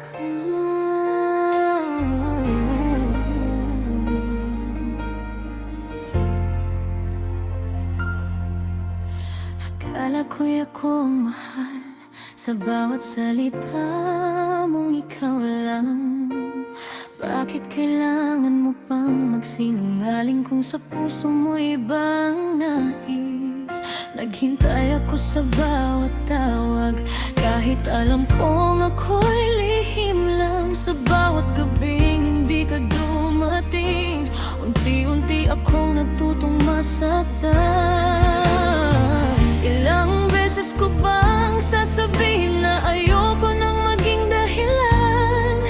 Akala ko'y ako ang mahal sa bawat salita mong ikaw lang. Bakit kailangan mo pang magsinungaling kung sa puso mo ibang nais? Naghintay ako sa bawat tawag, kahit alam kong ako'y lihim lang. Sa bawat gabing hindi ka dumating, unti-unti akong natutong masaktan. Ilang beses ko bang sasabihin na ayoko nang maging dahilan?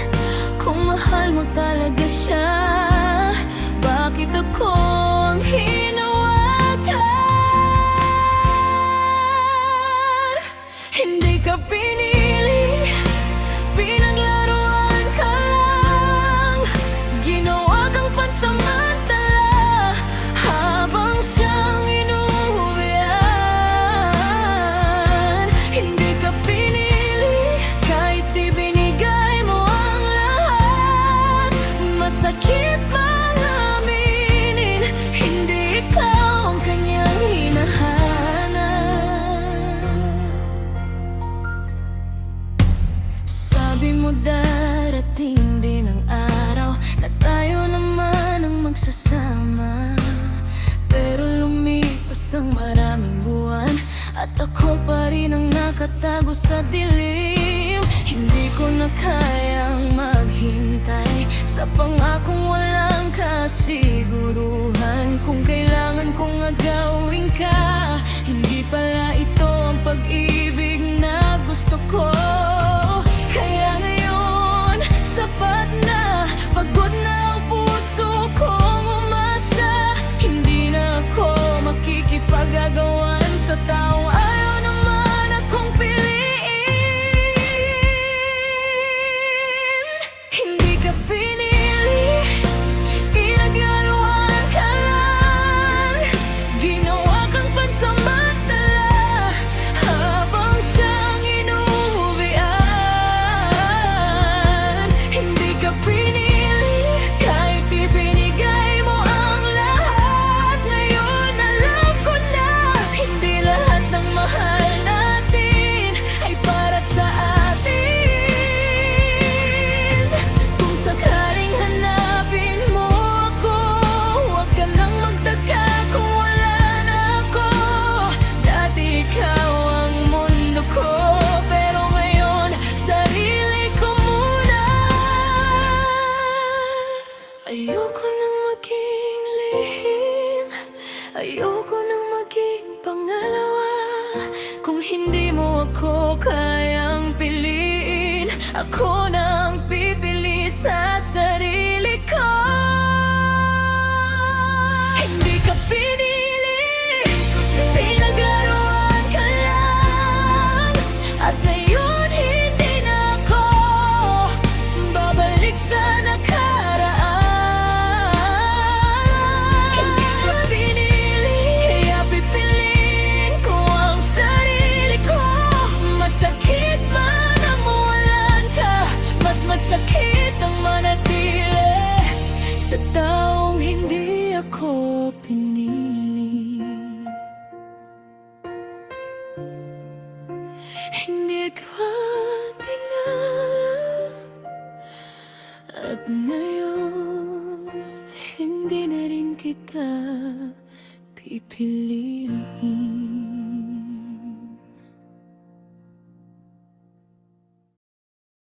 Kung mahal mo talaga siya, bakit ako ang hinawakan? Hindi ka pinili, pinaglaruan ka lang. Ginawa kang pansamantala habang siyang inuuwian. Hindi ka pinili, kahit ibinigay mo ang lahat. Masakit bang aminin, hindi ikaw ang kanyang hinahanap? Sabi mo darating din ang araw na tayo naman ang magsasama, pero lumipas ang maraming buwan at ako pa rin ang nakatago sa dilim. Hindi ko na kayang maghintay sa pangakong walang kasiguruhan. Kung kailangan kong agawin ka, hindi pala ito ang pag-ibig na gusto ko. Kaya ngayon, sapat na, pagod na ang puso kong umasa. Hindi na ako makikipag-agawan sa taong ayaw naman akong piliin. Hindi ka pinili, pinaglaruan ka lang. Ginawa kang pansamantala habang siyang inuuwian. Hindi ka pinili, kahit ibinigay mo ang lahat. Ngayon alam ko na, hindi lahat ng mahal natin ay para sa atin. Kung sakaling hanapin mo ako, huwag ka nang magtaka kung wala na ako. Dati ikaw ang mundo ko, pero ngayon sarili ko muna. Ayoko nang maging lihim, ayoko nang maging pangalawa. Kung hindi mo ako kayang piliin, ako na ang pipili sa sarili ko. Hindi ka pinili, pinaglaruan ka lang. At ngayon hindi na ako babalik sa nakaraan. Hindi ka pinili, kaya pipiliin ko ang sarili ko. Masakit man ang mawalan ka, mas masakit ang manatili sa taong hindi ako pinili. Hindi ka pinili, at ngayon hindi na rin kita pipiliin.